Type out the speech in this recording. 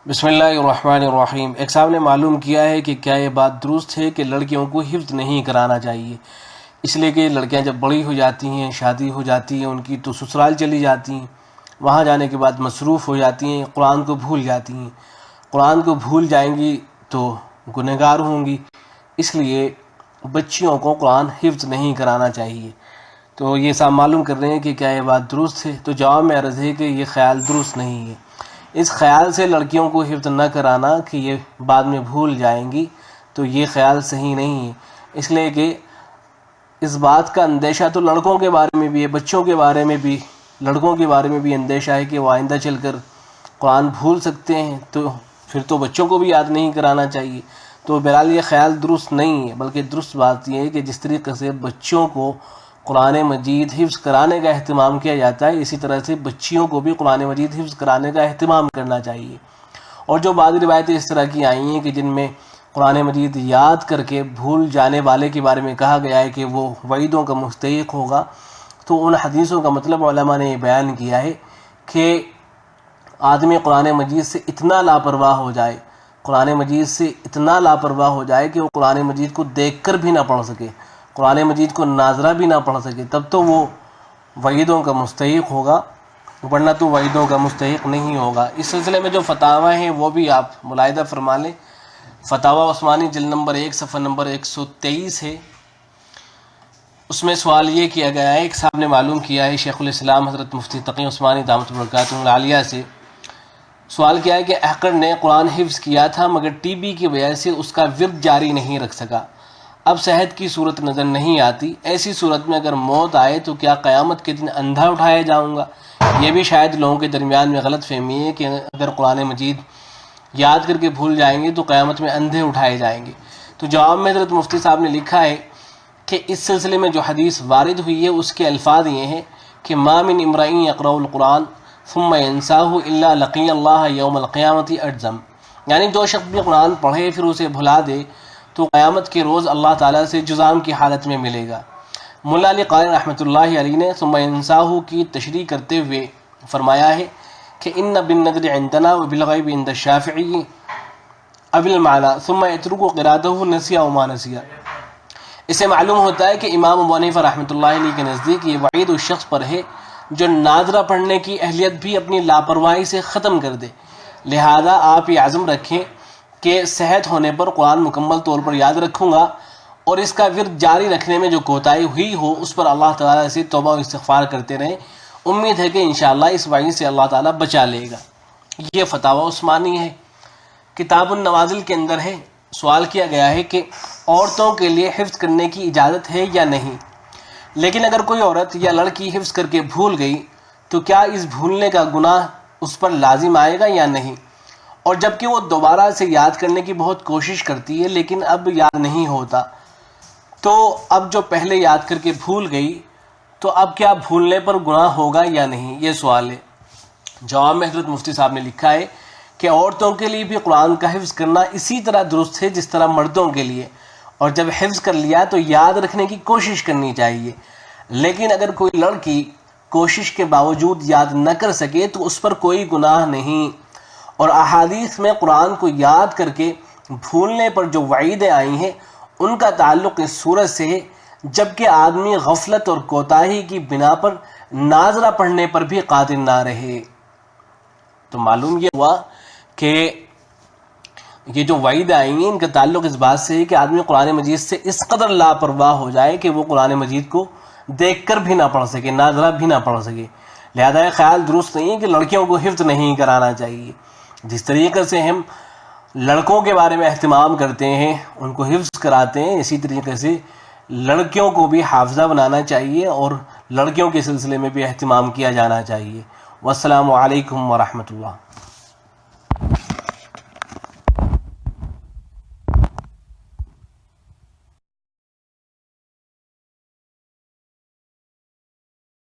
بسم اللہ الرحمن الرحیم۔ ایک صاحب نے معلوم کیا ہے کہ کیا یہ بات درست ہے کہ لڑکیوں کو حفظ نہیں کرانا چاہیے، اس لیے کہ لڑکیاں جب بڑی ہو جاتی ہیں، شادی ہو جاتی ہیں ان کی، تو سسرال چلی جاتی ہیں، وہاں جانے کے بعد مصروف ہو جاتی ہیں، قرآن کو بھول جاتی ہیں، قرآن کو بھول جائیں گی تو گنہگار ہوں گی، اس لیے بچیوں کو قرآن حفظ نہیں کرانا چاہیے۔ تو یہ صاحب معلوم کر رہے ہیں کہ کیا یہ بات درست ہے؟ تو جواب میں عرض ہے کہ یہ خیال درست نہیں ہے۔ اس خیال سے لڑکیوں کو حفظ نہ کرانا کہ یہ بعد میں بھول جائیں گی، تو یہ خیال صحیح نہیں ہے، اس لیے کہ اس بات کا اندیشہ تو لڑکوں کے بارے میں بھی ہے، بچوں کے بارے میں بھی، لڑکوں کے بارے میں بھی اندیشہ ہے کہ وہ آئندہ چل کر قرآن بھول سکتے ہیں، تو پھر تو بچوں کو بھی یاد نہیں کرانا چاہیے۔ تو بہرحال یہ خیال درست نہیں ہے، بلکہ درست بات یہ ہے کہ جس طریقے سے بچوں کو قرآن مجید حفظ کرانے کا اہتمام کیا جاتا ہے، اسی طرح سے بچیوں کو بھی قرآن مجید حفظ کرانے کا اہتمام کرنا چاہیے۔ اور جو بعض روایتیں اس طرح کی آئی ہیں کہ جن میں قرآن مجید یاد کر کے بھول جانے والے کے بارے میں کہا گیا ہے کہ وہ وعیدوں کا مستحق ہوگا، تو ان حدیثوں کا مطلب علماء نے یہ بیان کیا ہے کہ آدمی قرآن مجید سے اتنا لاپرواہ ہو جائے، قرآن مجید سے اتنا لاپرواہ ہو جائے کہ وہ قرآن مجید کو دیکھ کر بھی نہ پڑھ سکے، قرآن مجید کو ناظرہ بھی نہ پڑھ سکے، تب تو وہ وعیدوں کا مستحق ہوگا، ورنہ تو وعیدوں کا مستحق نہیں ہوگا۔ اس سلسلے میں جو فتاوی ہیں وہ بھی آپ ملاحظہ فرما لیں۔ فتاوی عثمانی جلد نمبر 1 صفحہ نمبر 123 ہے، اس میں سوال یہ کیا گیا ہے، ایک صاحب نے معلوم کیا ہے شیخ الاسلام حضرت مفتی تقی عثمانی دامت برکاتہ العالیہ سے، سوال کیا ہے کہ احقر نے قرآن حفظ کیا تھا مگر ٹی بی کی وجہ سے اس کا ورد جاری نہیں رکھ سکا، اب صحت کی صورت نظر نہیں آتی، ایسی صورت میں اگر موت آئے تو کیا قیامت کے دن اندھا اٹھایا جاؤں گا؟ یہ بھی شاید لوگوں کے درمیان میں غلط فہمی ہے کہ اگر قرآن مجید یاد کر کے بھول جائیں گے تو قیامت میں اندھے اٹھائے جائیں گے۔ تو جواب میں حضرت مفتی صاحب نے لکھا ہے کہ اس سلسلے میں جو حدیث وارد ہوئی ہے اس کے الفاظ یہ ہیں کہ ما من امرئ یقرأ القرآن ثم ينساه الا لقی اللہ یوم القیامت اجزم، یعنی جو شخص بھی قرآن پڑھے پھر اسے بھلا دے تو قیامت کے روز اللہ تعالیٰ سے جزام کی حالت میں ملے گا۔ مولا علی قاری رحمۃ اللہ علیہ نے ثم ينساه کی تشریح کرتے ہوئے فرمایا ہے کہ ان بالنظر عندنا وبالغیب عند الشافعی اب المعنى ثم يترك قراءته نسیا وما نسیا۔ اسے معلوم ہوتا ہے کہ امام ابو حنیفہ رحمۃ اللہ علیہ کے نزدیک یہ وعید اس شخص پر ہے جو ناظرہ پڑھنے کی اہلیت بھی اپنی لاپرواہی سے ختم کر دے، لہذا آپ یہ عزم رکھیں کہ صحت ہونے پر قرآن مکمل طور پر یاد رکھوں گا، اور اس کا ورد جاری رکھنے میں جو کوتاہی ہوئی ہو اس پر اللہ تعالیٰ سے توبہ و استغفار کرتے رہیں، امید ہے کہ انشاءاللہ اس وعید سے اللہ تعالیٰ بچا لے گا۔ یہ فتاوی عثمانی ہے، کتاب النوازل کے اندر ہے۔ سوال کیا گیا ہے کہ عورتوں کے لیے حفظ کرنے کی اجازت ہے یا نہیں، لیکن اگر کوئی عورت یا لڑکی حفظ کر کے بھول گئی تو کیا اس بھولنے کا گناہ اس پر لازم آئے گا یا نہیں؟ اور جبکہ وہ دوبارہ سے یاد کرنے کی بہت کوشش کرتی ہے لیکن اب یاد نہیں ہوتا، تو اب جو پہلے یاد کر کے بھول گئی تو اب کیا بھولنے پر گناہ ہوگا یا نہیں؟ یہ سوال ہے۔ جواب میں حضرت مفتی صاحب نے لکھا ہے کہ عورتوں کے لیے بھی قرآن کا حفظ کرنا اسی طرح درست ہے جس طرح مردوں کے لیے، اور جب حفظ کر لیا تو یاد رکھنے کی کوشش کرنی چاہیے، لیکن اگر کوئی لڑکی کوشش کے باوجود یاد نہ کر سکے تو اس پر کوئی گناہ نہیں۔ اور احادیث میں قرآن کو یاد کر کے بھولنے پر جو وعیدیں آئی ہیں ان کا تعلق اس صورت سے ہے جبکہ آدمی غفلت اور کوتاہی کی بنا پر ناظرہ پڑھنے پر بھی قادر نہ رہے۔ تو معلوم یہ ہوا کہ یہ جو وعیدیں آئی ہیں ان کا تعلق اس بات سے ہے کہ آدمی قرآن مجید سے اس قدر لاپرواہ ہو جائے کہ وہ قرآن مجید کو دیکھ کر بھی نہ پڑھ سکے، ناظرہ بھی نہ پڑھ سکے۔ لہذا یہ خیال درست نہیں ہے کہ لڑکیوں کو حفظ نہیں کرانا چاہیے۔ جس طریقے سے ہم لڑکوں کے بارے میں اہتمام کرتے ہیں، ان کو حفظ کراتے ہیں، اسی طریقے سے لڑکیوں کو بھی حافظہ بنانا چاہیے اور لڑکیوں کے سلسلے میں بھی اہتمام کیا جانا چاہیے۔ والسلام علیکم ورحمۃ اللہ۔